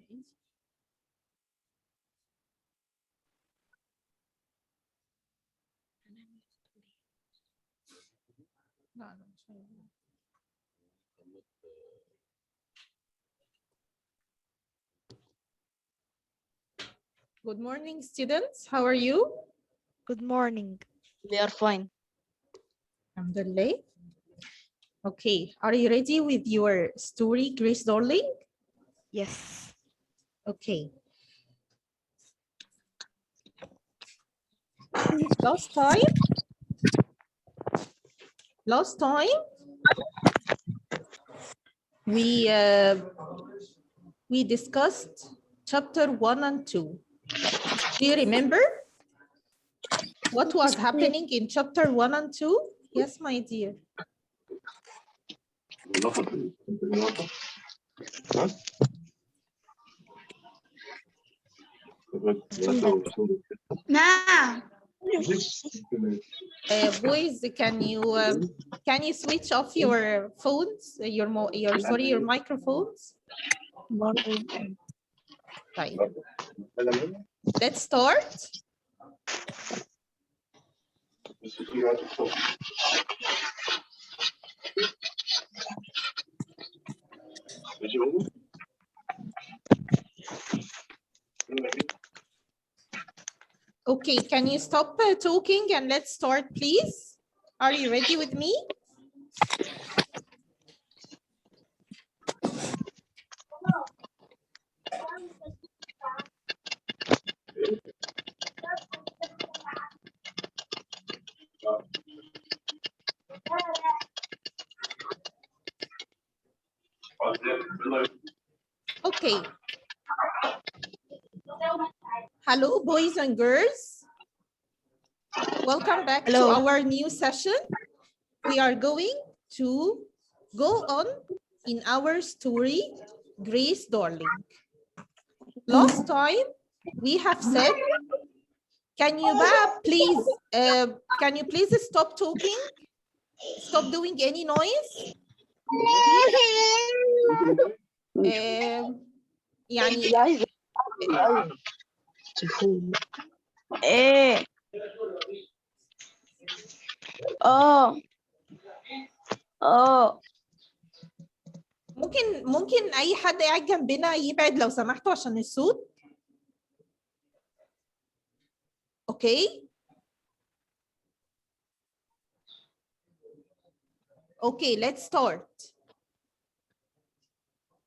Good morning, students. How are you? Good morning. We are fine. Alhamdulillah. Okay, are you ready with your story, Grace Darling? Yes. Okay. Last time we discussed chapter 1 and 2. Do you remember what was happening in chapter 1 and 2? Yes, my dear. نعم. Boys, can you switch off your phones, your microphones? Right. Let's start. Okay, can you stop talking and let's start, please? Are you ready with me? Okay. Hello, boys and girls. Welcome back to our new session. We are going to go on in our story, Grace Darling. Last time we have said, can you please stop talking? Stop doing any noise. يعني ايه ممكن اي حد قاعد جنبنا يبعد لو سمحتوا عشان الصوت. اوكي. Okay, let's start.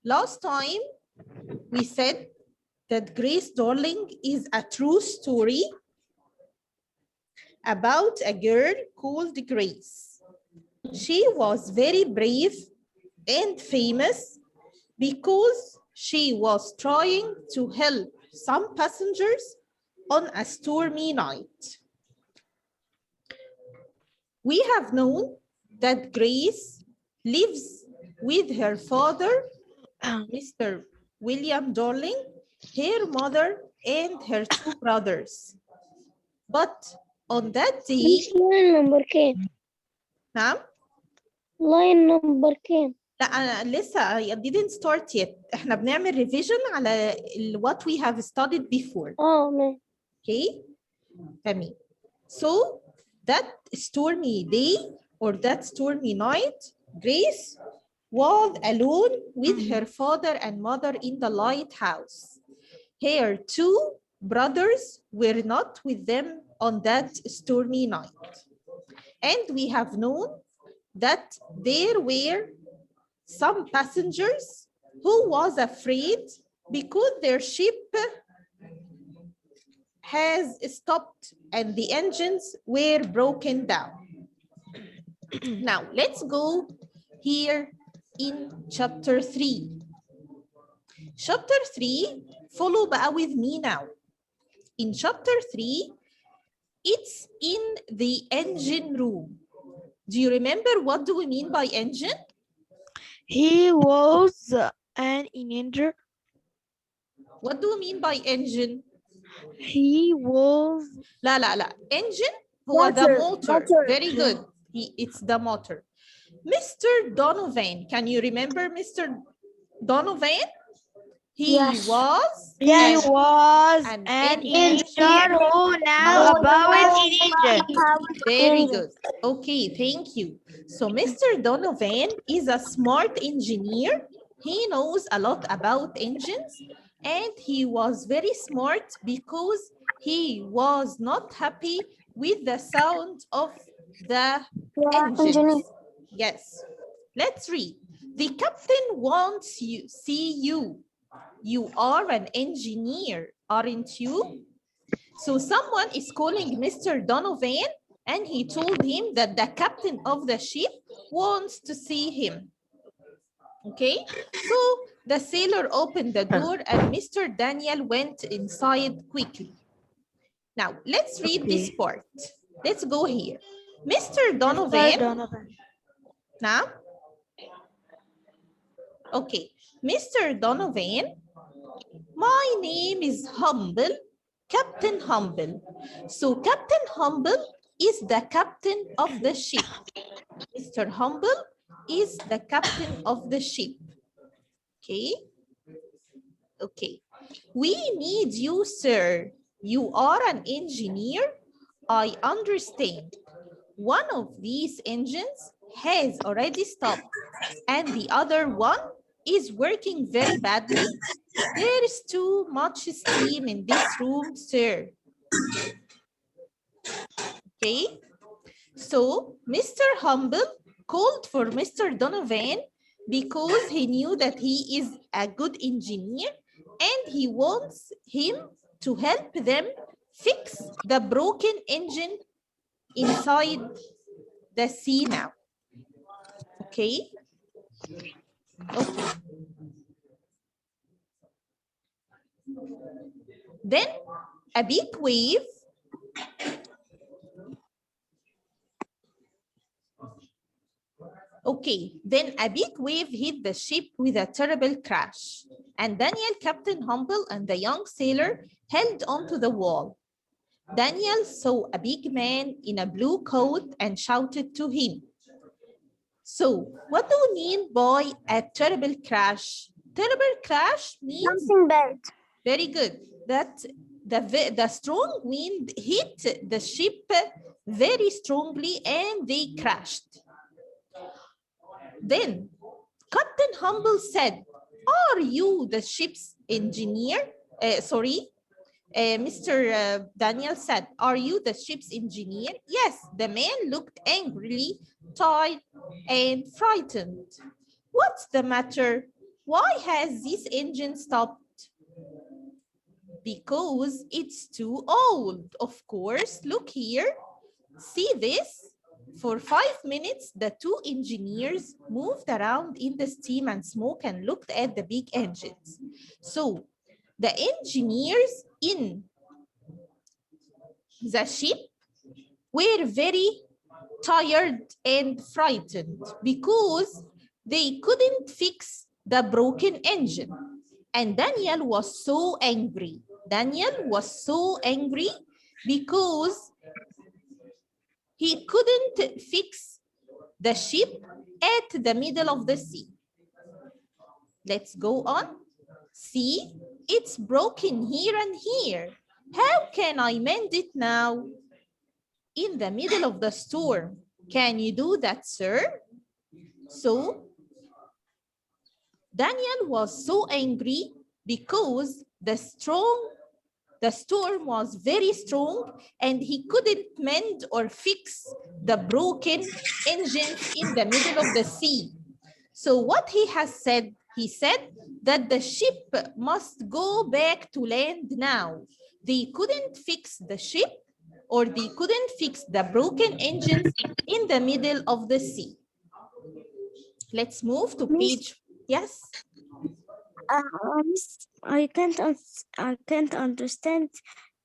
Last time we said that Grace Darling is a true story about a girl called Grace. She was very brave and famous because she was trying to help some passengers on a stormy night. We have known that Grace lives with her father, Mr. William Darling, her mother, and her two brothers. But on that day, line number كام؟ نعم؟ line number كام؟ لا أنا لسه I didn't start yet. احنا بنعمل revision على what we have studied before. ماشي. Okay? تمام. So that stormy day or that stormy night, Grace was alone with her father and mother in the lighthouse. Her two brothers were not with them on that stormy night. And we have known that there were some passengers who was afraid because their ship has stopped and the engines were broken down. Now let's go here in chapter 3. Chapter 3, follow بقى with me now. In chapter 3, it's in the engine room. Do you remember what do we mean by engine? He was an engineer. What do we mean by engine? He was لا. Engine هو the motor. Very good. It's the motor. Mr. Donovan. Can you remember Mr. Donovan? He was He was an an engineer. engineer who knew about an engine. Very good. Okay, thank you. So Mr. Donovan is a smart engineer. He knows a lot about engines, and he was very smart because he was not happy with the sound of the engines. Yes. Let's read. The captain wants you, see you. You are an engineer, aren't you? So someone is calling Mr. Donovan, and he told him that the captain of the ship wants to see him. Okay, so the sailor opened the door and Mr. Daniel went inside quickly. Now, let's read this part. Let's go here. Mr. Donovan. Now, okay, Mr. Donovan, my name is Humble, Captain Humble. So Captain Humble is the captain of the ship. Mr. Humble is the captain of the ship. Okay. Okay. We need you, sir. You are an engineer. I understand. One of these engines has already stopped and the other one is working very badly. There is too much steam in this room, sir. Okay, so Mr. Humble called for Mr. Donovan because he knew that he is a good engineer and he wants him to help them fix the broken engine inside the sea now. Okay? Okay. Then a big wave then a big wave hit the ship with a terrible crash. And Daniel, Captain Humble, and the young sailor held onto the wall. Daniel saw a big man in a blue coat and shouted to him. So, what do you mean by a terrible crash? Terrible crash means Something bad. very good. That the strong wind hit the ship very strongly and they crashed. Then Captain Humble said, "Are you the ship's engineer?" Mr. Daniel said, "Are you the ship's engineer?" Yes, the man looked angrily, tired, and frightened. What's the matter? Why has this engine stopped? Because it's too old, of course. Look here. See this? For 5 minutes, the two engineers moved around in the steam and smoke and looked at the big engines. So the engineers in the ship were very tired and frightened because they couldn't fix the broken engine. And Daniel was so angry. Daniel was so angry because he couldn't fix the ship at the middle of the sea. Let's go on. See, it's broken here and here. How can I mend it now? In the middle of the storm. Can you do that, sir? So, Daniel was so angry because the storm was very strong and he couldn't mend or fix the broken engines in the middle of the sea. So what he has said, he said that the ship must go back to land now. They couldn't fix the ship or they couldn't fix the broken engines in the middle of the sea. Let's move to page, yes? I can't understand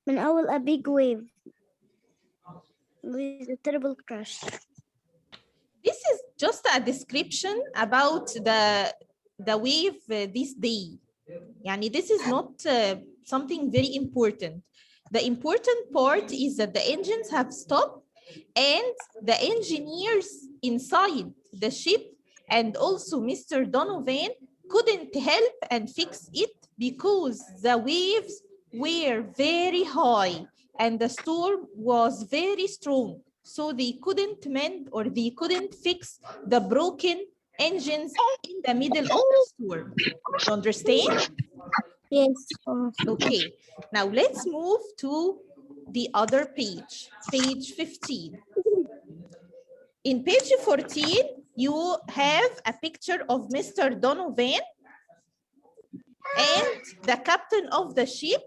من أول a big wave with a terrible crash. This is just a description about the wave this day. Yani this is not something very important. The important part is that the engines have stopped and the engineers inside the ship and also Mr. Donovan, couldn't help and fix it because the waves were very high and the storm was very strong. So they couldn't mend or they couldn't fix the broken engines in the middle of the storm. You understand? Yes. Okay, now let's move to the other page, page 15. In page 14, you have a picture of Mr. Donovan and the captain of the ship.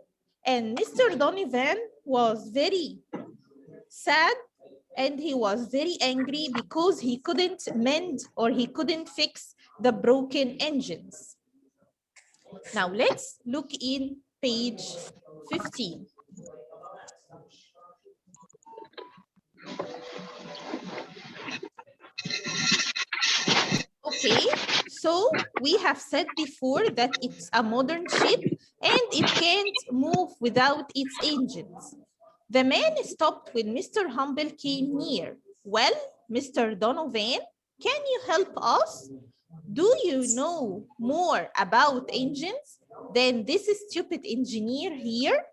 And Mr. Donovan was very sad and he was very angry because he couldn't mend or he couldn't fix the broken engines. Now let's look in page 15. Okay, so we have said before that it's a modern ship and it can't move without its engines. The man stopped when Mr. Humble came near. Well, Mr. Donovan, can you help us? Do you know more about engines than this stupid engineer here?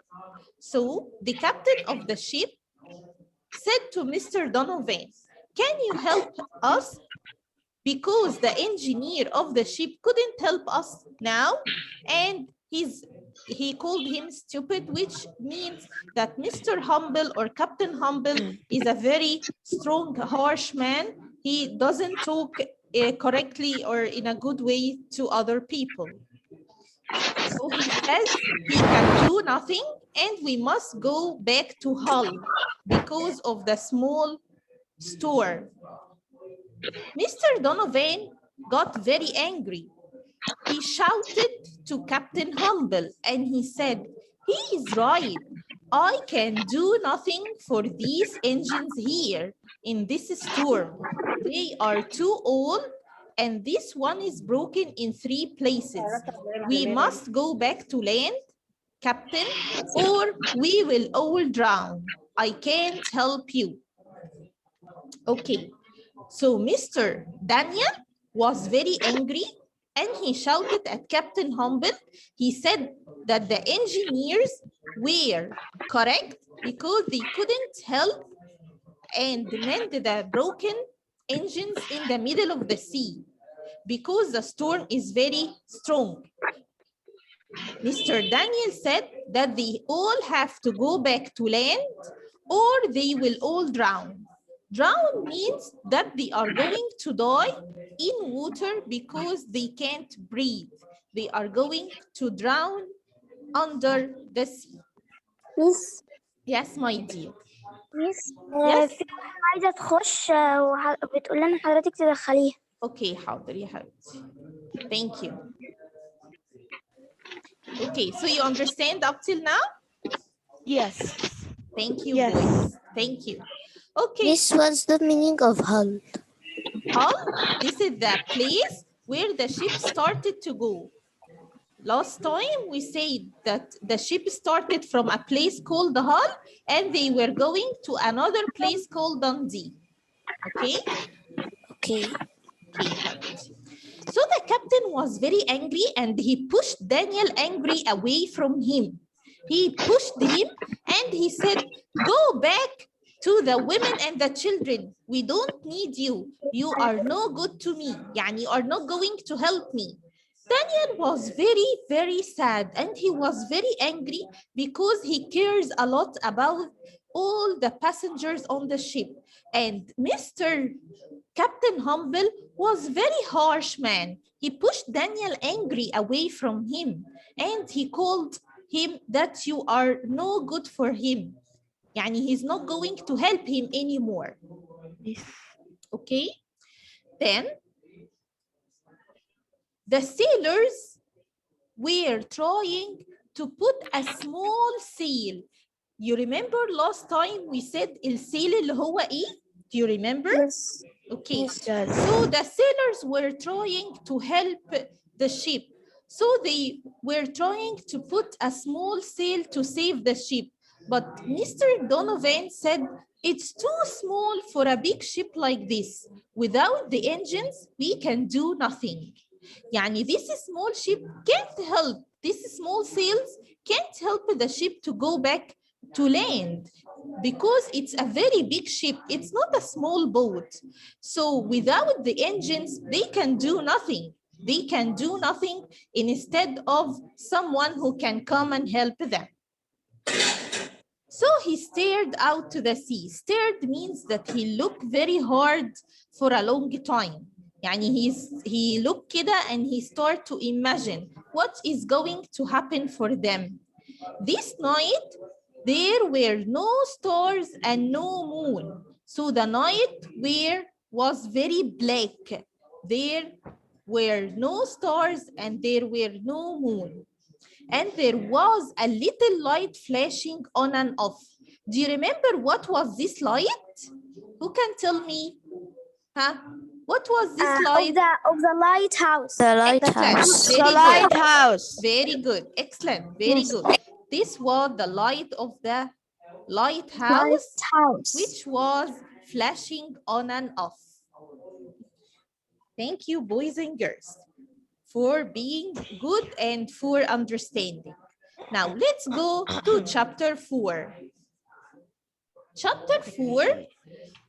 So the captain of the ship said to Mr. Donovan, can you help us? Because the engineer of the ship couldn't help us now, and he called him stupid, which means that Mr. Humble or Captain Humble is a very strong, harsh man. He doesn't talk correctly or in a good way to other people. So he says he can do nothing and we must go back to Hull because of the small store. Mr. Donovan got very angry. He shouted to Captain Humble and he said, he is right. I can do nothing for these engines here in this storm. They are too old and this one is broken in 3 places. We must go back to land, Captain, or we will all drown. I can't help you. Okay. So Mr. Daniel was very angry and he shouted at Captain Humble. He said that the engineers were correct because they couldn't help and mend the broken engines in the middle of the sea because the storm is very strong. Mr. Daniel said that they all have to go back to land or they will all drown. Drown means that they are going to die in water because they can't breathe. They are going to drown under the sea. Miss. Yes, my dear. Miss. Yes. في عايزة تخش بتقول لنا حضرتك تدخليها. Okay, حاضر يا حبيبتي. Thank you. Okay, so you understand up till now? Yes. Thank you, Yes. boys. Thank you. Okay. This was the meaning of Hull. Hull, this is the place where the ship started to go. Last time we said that the ship started from a place called Hull and they were going to another place called Dundee. Okay? Okay. So the captain was very angry and he pushed Daniel angry away from him. He pushed him and he said, go back to the women and the children. We don't need you. You are no good to me. Yani you are not going to help me. Daniel was very, very sad and he was very angry because he cares a lot about all the passengers on the ship. And Mr. Captain Humble was very harsh man. He pushed Daniel angry away from him and he called him that you are no good for him. Yani he's not going to help him anymore. Okay? Then the sailors were trying to put a small sail. You remember last time we said السيل اللي هو ايه? Do you remember? Yes. Okay. Yes. So the sailors were trying to help the ship. So they were trying to put a small sail to save the ship. But Mr. Donovan said, it's too small for a big ship like this. Without the engines, we can do nothing. يعني this small ship can't help, these small sails can't help the ship to go back to land because it's a very big ship. It's not a small boat. So without the engines, they can do nothing. They can do nothing instead of someone who can come and help them. So he stared out to the sea. Stared means that he looked very hard for a long time. يعني he looked كده and he started to imagine what is going to happen for them. This night, there were no stars and no moon. So the night was very black. There were no stars and there were no moon. And there was a little light flashing on and off. Do you remember what was this light? Who can tell me? Huh? What was this light? Of the lighthouse. The Lighthouse. lighthouse. Very The good. lighthouse. Very good. Excellent. Very good. This was the light of the lighthouse, which was flashing on and off. Thank you, boys and girls, for being good and for understanding. Now let's go to chapter 4. Chapter 4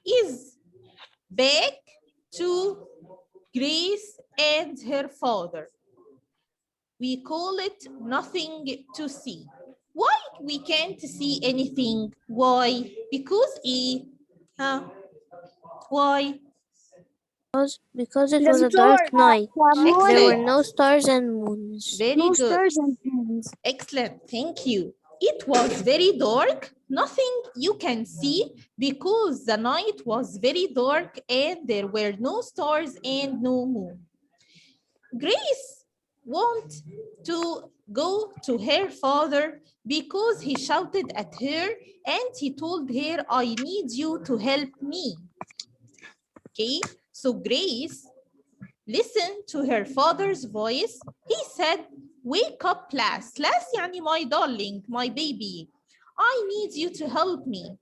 is back to Grace and her father. We call it nothing to see. Why we can't see anything? Why? Because why? Because it was a dark night. There were Excellent. no stars and moons. Very No good. stars and moons. Excellent. Thank you. It was very dark. Nothing you can see because the night was very dark and there were no stars and no moon. Grace wanted to go to her father because he shouted at her and he told her, I need you to help me. Okay, so Grace listened to her father's voice. He said, wake up, Lass. Lass يعني my darling, my baby. I need you to help me.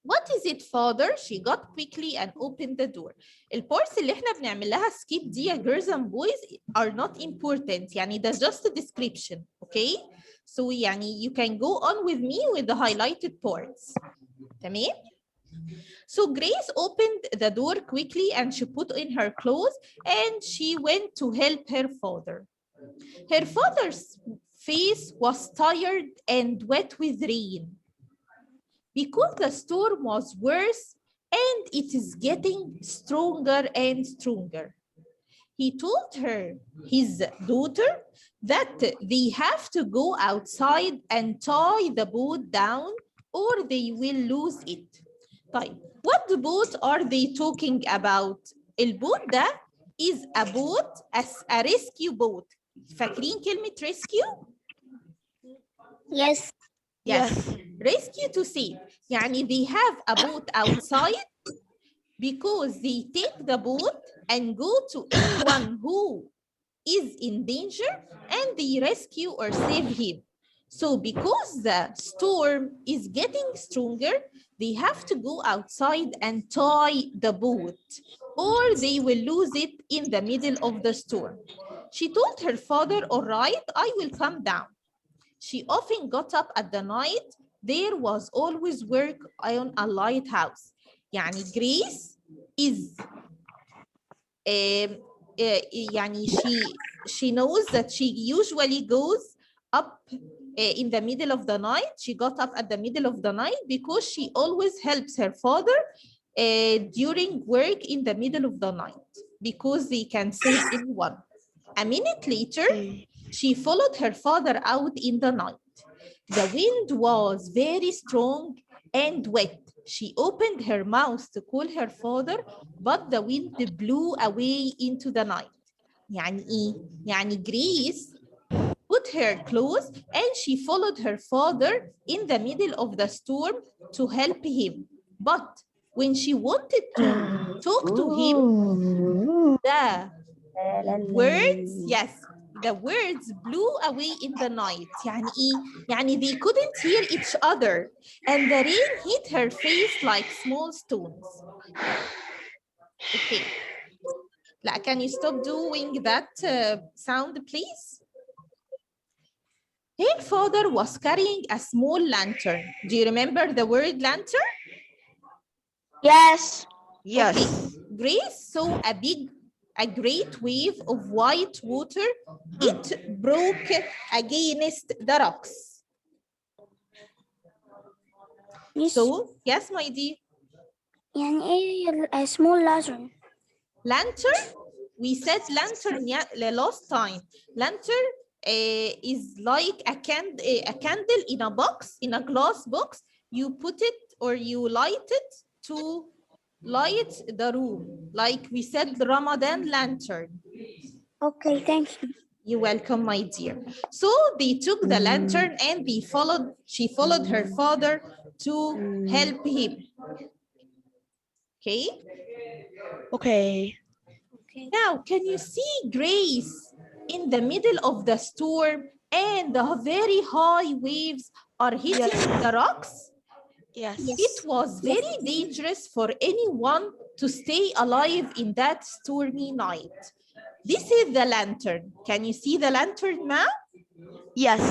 What is it, father? She got quickly and opened the door. البارts اللي احنا بنعمل لها skip دي يا girls and boys are not important. يعني that's just a description, okay? So يعني you can go on with me with the highlighted parts. تمام? So Grace opened the door quickly and she put in her clothes and she went to help her father. Her father's face was tired and wet with rain because the storm was worse and it is getting stronger and stronger. He told her, his daughter, that they have to go outside and tie the boat down or they will lose it. طيب, what boat are they talking about? البوت ده is a boat as a rescue boat. فاكرين كلمة rescue? Yes. Yes. Rescue to save. يعني they have a boat outside because they take the boat and go to anyone who is in danger and they rescue or save him. So because the storm is getting stronger, they have to go outside and tie the boat or they will lose it in the middle of the storm. She told her father, all right, I will come down. She often got up at the night. There was always work on a lighthouse. يعني Grace is يعني she knows that she usually goes up in the middle of the night. She got up at the middle of the night because she always helps her father during work in the middle of the night because they can save anyone. A minute later, she followed her father out in the night. The wind was very strong and wet. She opened her mouth to call her father, but the wind blew away into the night. يعني إيه؟ يعني Grace put her clothes and she followed her father in the middle of the storm to help him. But when she wanted to talk to him, the words, yes, the words blew away in the night. يعني إيه؟ يعني they couldn't hear each other and the rain hit her face like small stones. Okay. لا, can you stop doing that sound, please? Her father was carrying a small lantern. Do you remember the word lantern? Yes. Yes. Okay. Grace saw a great wave of white water. It broke against the rocks. Miss, So, yes, my dear. يعني ايه small lantern? Lantern, we said lantern the last time. Lantern is like a candle in a box, in a glass box. You put it or you light it to light the room. Like we said, the Ramadan lantern. Okay, thank you. You're welcome, my dear. So they took the lantern and she followed her father to help him. Okay. Okay. Now, can you see Grace in the middle of the storm and the very high waves are hitting the rocks? Yes. It was very dangerous for anyone to stay alive in that stormy night. This is the lantern. Can you see the lantern now? Yes.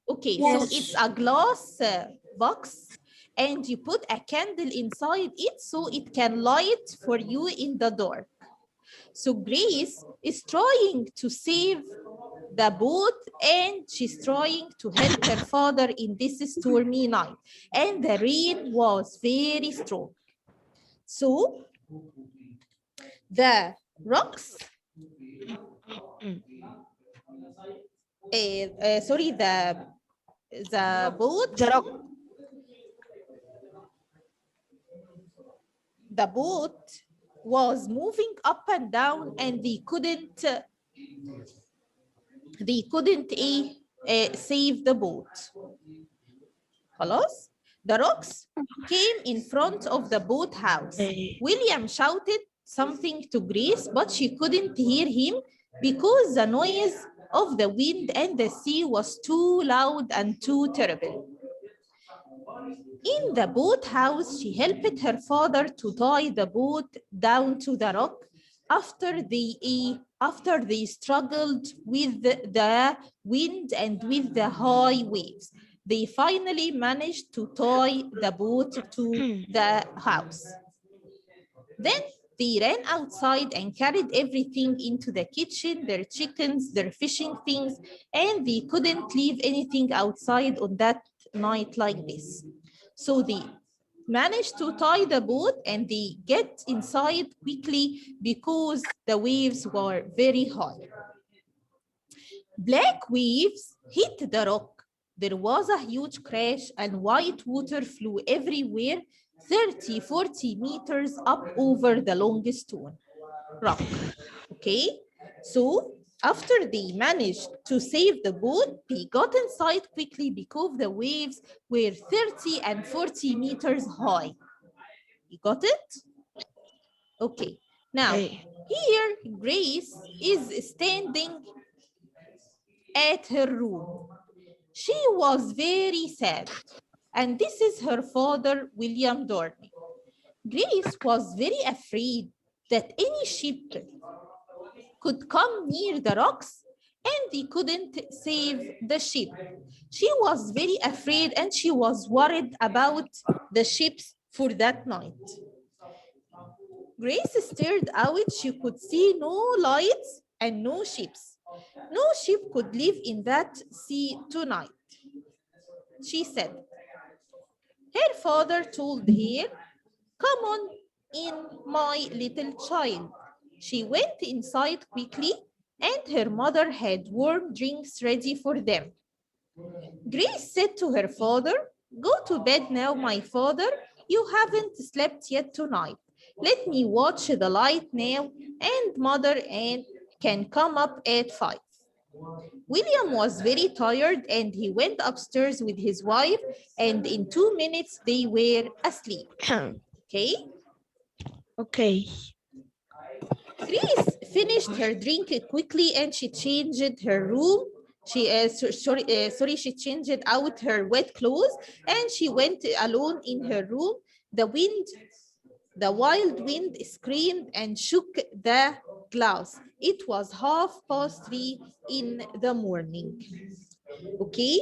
Okay, Yes. so it's a glass box and you put a candle inside it so it can light for you in the dark. So Grace is trying to save the boat and she's trying to help her father in this stormy night. And the rain was very strong. So the rocks, sorry, the boat, the boat was moving up and down and they couldn't save the boat. خلاص? The rocks came in front of the boat house. William shouted something to Grace, but she couldn't hear him because the noise of the wind and the sea was too loud and too terrible. In the boat house, she helped her father to tie the boat down to the rock after they struggled with the wind and with the high waves. They finally managed to tie the boat to the house. Then they ran outside and carried everything into the kitchen, their chickens, their fishing things, and they couldn't leave anything outside on that night like this. So they managed to tie the boat and they get inside quickly because the waves were very high. Black waves hit the rock. There was a huge crash and white water flew everywhere, 30, 40 meters up over the longest stone rock. Okay, so after they managed to save the boat, they got inside quickly because the waves were 30 and 40 meters high. You got it? Okay, now here Grace is standing at her room. She was very sad, and this is her father, William Dorney. Grace was very afraid that any ship could come near the rocks and they couldn't save the ship. She was very afraid and she was worried about the ships for that night. Grace stared out. She could see no lights and no ships. No ship could live in that sea tonight. She said. Her father told her, "Come on in, my little child." She went inside quickly and her mother had warm drinks ready for them. Grace said to her father, "Go to bed now, my father. You haven't slept yet tonight. Let me watch the light now, and mother can come up at 5. William was very tired and he went upstairs with his wife, and in 2 minutes they were asleep. Okay? Okay. Grace finished her drink quickly and she changed her room. She changed out her wet clothes and she went alone in her room. The wind The wild wind screamed and shook the glass. It was 3:30 in the morning. Okay,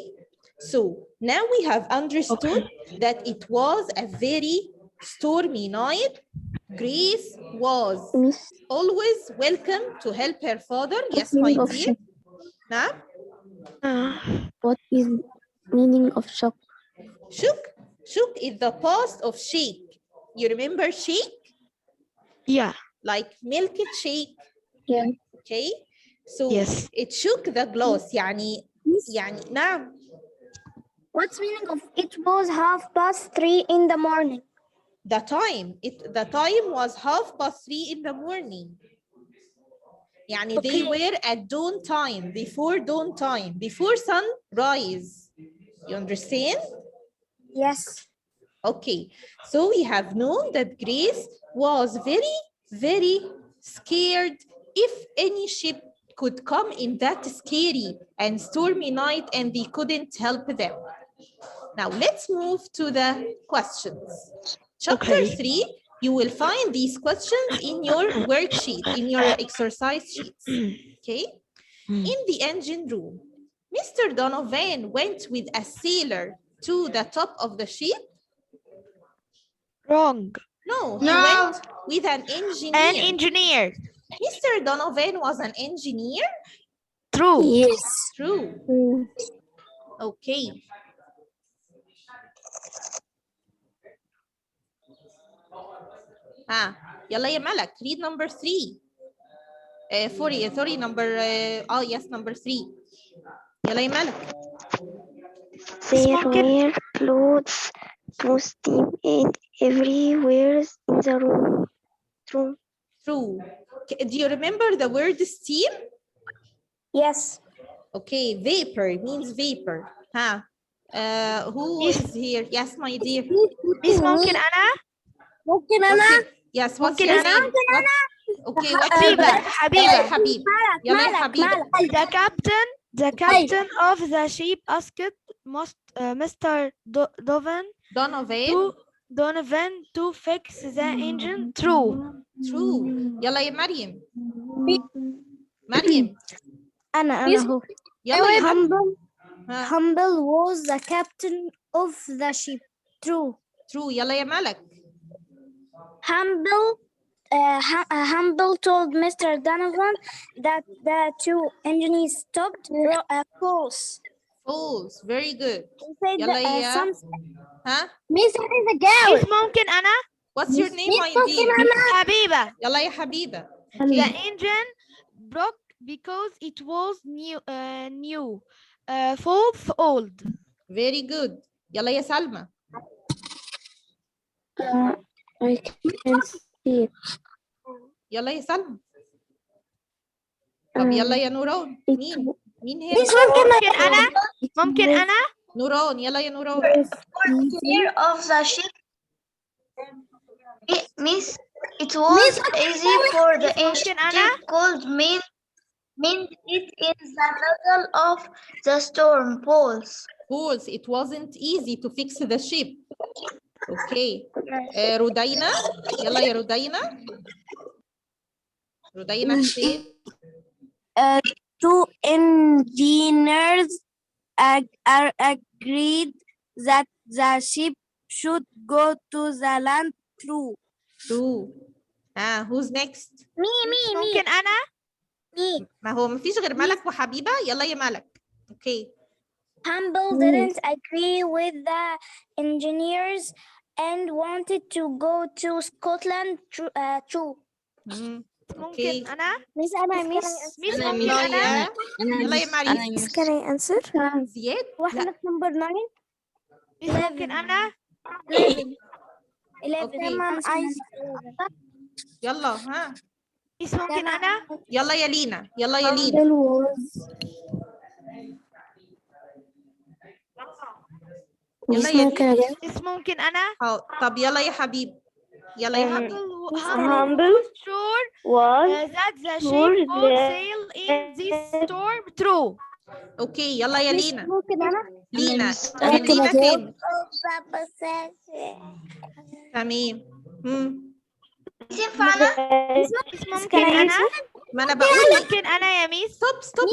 so now we have understood that it was a very stormy night. Grace was Miss, always welcome to help her father. Yes, my meaning of dear. shock? Now, What is meaning of shock? shook. Shook is the past of shake. You remember shake? Yeah. Like milk shake. Yeah. Okay. So Yes. it shook the glass. يعني نعم. What's meaning of it was 3:30 in the morning? The time was 3:30 in the morning. يعني they were at dawn time, before dawn time, before sunrise. You understand? Yes. Okay, so we have known that Grace was very, very scared if any ship could come in that scary and stormy night and they couldn't help them. Now let's move to the questions. Chapter 3, you will find these questions in your worksheet, in your exercise sheets, okay? In the engine room, Mr. Donovan went with a sailor to the top of the ship. Wrong. No, he went with an engineer. An engineer. Mr. Donovan was an engineer? True. Yes. True. Okay. يلا يا ملك, read number 3. Sorry, number, yes, number 3. يلا يا ملك. There were clothes, steam everywhere in the room. True. True. Do you remember the word steam? Yes. Okay, vapor means vapor. Who is here? Yes, my dear. Miss ممكن أنا؟ ممكن أنا؟ Yes, what's ممكن your أنا؟ name? Okay, what's your حبيبة. name? حبيبة. يلا يا حبيب. يلا يا حبيبة. The captain of the ship asked Mr. Donovan to fix the engine. True. True. يلا يا مريم. مريم. أنا هو. يلا يا مريم. Humble was the captain of the ship. True. True. يلا يا ملك. Humble told Mr. Donovan that the two engineers stopped. False. False. Very good. He said يلا يا. Miss is a girl. Miss ممكن أنا؟ What's your name, my dear? حبيبة. يلا يا حبيبة. The engine broke because it was new. False. Old. Very good. يلا يا سلمى. I can see it. يلا يا سلمى. طب يلا يا نوران. مين هي؟ ممكن أنا؟ نوران. يلا يا نوران. Clear of the ship. Miss, it was easy for the ancient ship called meant it in the middle of the storm. False. False. It wasn't easy to fix the ship. Okay. رودينا. يلا يا رودينا. رودينا حسين. Two engineers agreed that the ship should go to the land. True. True. Who's next? Me. ممكن أنا؟ Me. ما هو مفيش غير ملك وحبيبة. يلا يا ملك. Okay. Humble didn't agree with the engineers and wanted to go to Scotland. True. ممكن أنا؟ Miss أنا ممكن يلا أنا؟ يا. يلا يا مريم. Can I answer? زياد. واحنا في number 9. مش ممكن أنا؟ 11. يلا مش ممكن أنا؟ يلا يا لينا. يلا يا لينا. يلا يا لينا. مش ممكن أنا؟ طب يلا يا حبيب. يلا يا حبيب. Humble sure that the ship would sail in this storm. True. اوكي يلا يا لينا. ممكن أنا؟ لينا. ممكن لينا أجاوب؟ تاني. تمام. ينفع أنا؟ ميس ممكن أنا؟ ما انا بقول لك ممكن أنا يا ميس؟ ستوب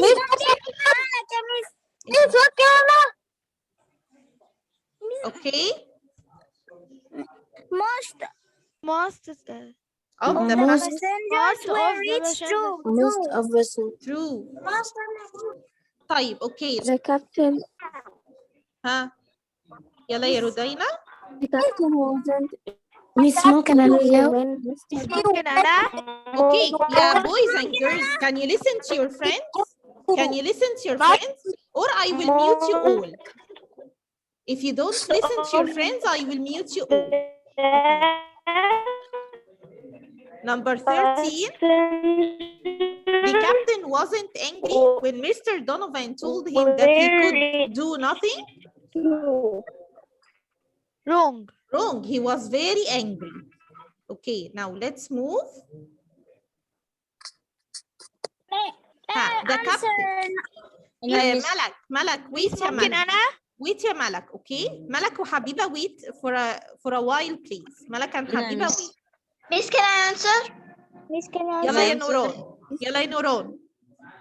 اوكي Most of the most most Passengers of will the reach passengers. most of the true. طيب اوكي the captain ها يلا يا رودينا. wasn't Miss ممكن أنا أجاوب؟ ميس ممكن أنا؟ Okay, yeah, boys and girls, can you listen to your friends? Can you listen to your friends? Or I will mute you all. If you don't listen to your friends, I will mute you all. Number 13, the captain wasn't angry when Mr. Donovan told him that he could do nothing. Wrong. Wrong, he was very angry. Okay, now let's move. The captain. ملك wait يا ممكن ملك. أنا؟ wait يا ملك okay ملك وحبيبة wait for a while please ملك and حبيبة wait. Miss, can I answer? يلا يا نوران يلا يا نوران.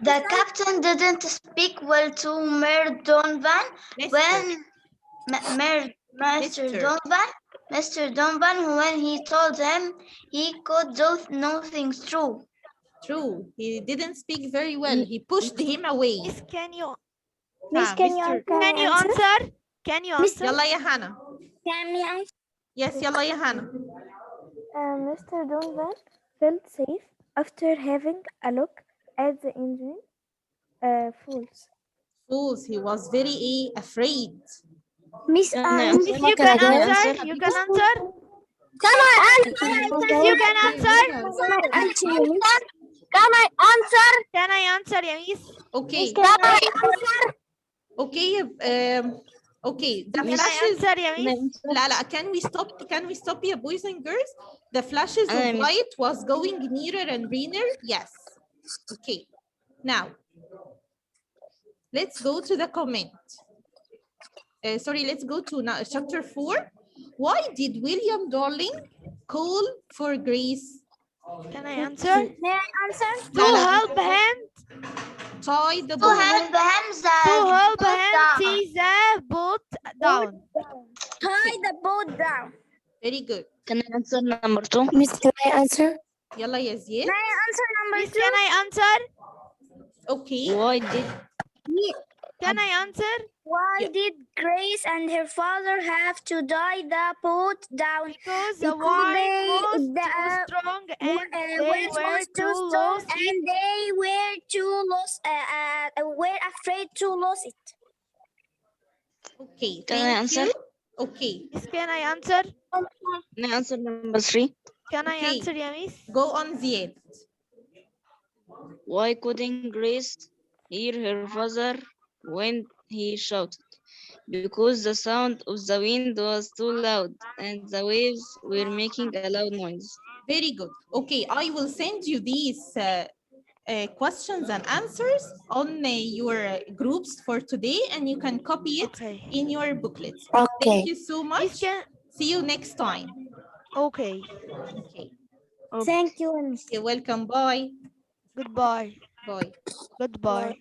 The captain didn't speak well to Mayor Donovan when Mr. Donovan when he told him he could do nothing true. True, he didn't speak very well. He pushed him away. Miss can you Can you answer? Can you answer? يلا يا هنا. Yes يلا يا هنا. Mr. Donovan felt safe after having a look at the engine. Fools, he was very afraid. Miss, Miss, you can answer. You can answer. Miss, you can answer. Can I answer? Can I answer, yeah, Miss? Okay. Okay. Okay. The Can I flashes. answer, yeah, Miss? لا can we stop here, boys and girls? The flashes of light was going nearer and nearer. Yes. Okay. Now let's go to the comment. Sorry, let's go to chapter 4. Why did William Darling call for Grace? Can I answer? May I answer? To help him. Tie the To boat. help him To help boat him down. see the boat down. Tie the boat down. Very good. Can I answer number 2? Miss can I answer? يلا يا زياد. May I answer number Miss, 2? can I answer? Okay. Why did Can I answer? Why did Grace and her father have to tie the boat down? Because the Because wind was the, too strong and they wind were was too too strong lost. and they were too lost. Were afraid to lose it. Okay. Can I Thank answer? you. Okay. Miss, can I answer? Can I answer number 3? Can I Okay. answer, yeah, Miss? Go on, Ziad. Why couldn't Grace hear her father when he shouted? Because the sound of the wind was too loud and the waves were making a loud noise. Very good. Okay, I will send you these questions and answers on your groups for today, and you can copy it Okay. in your booklets. Okay. Thank you so Miss, much. can... See you next time. Okay. Okay. Thank you. You're welcome. Bye. Goodbye. Bye. Goodbye.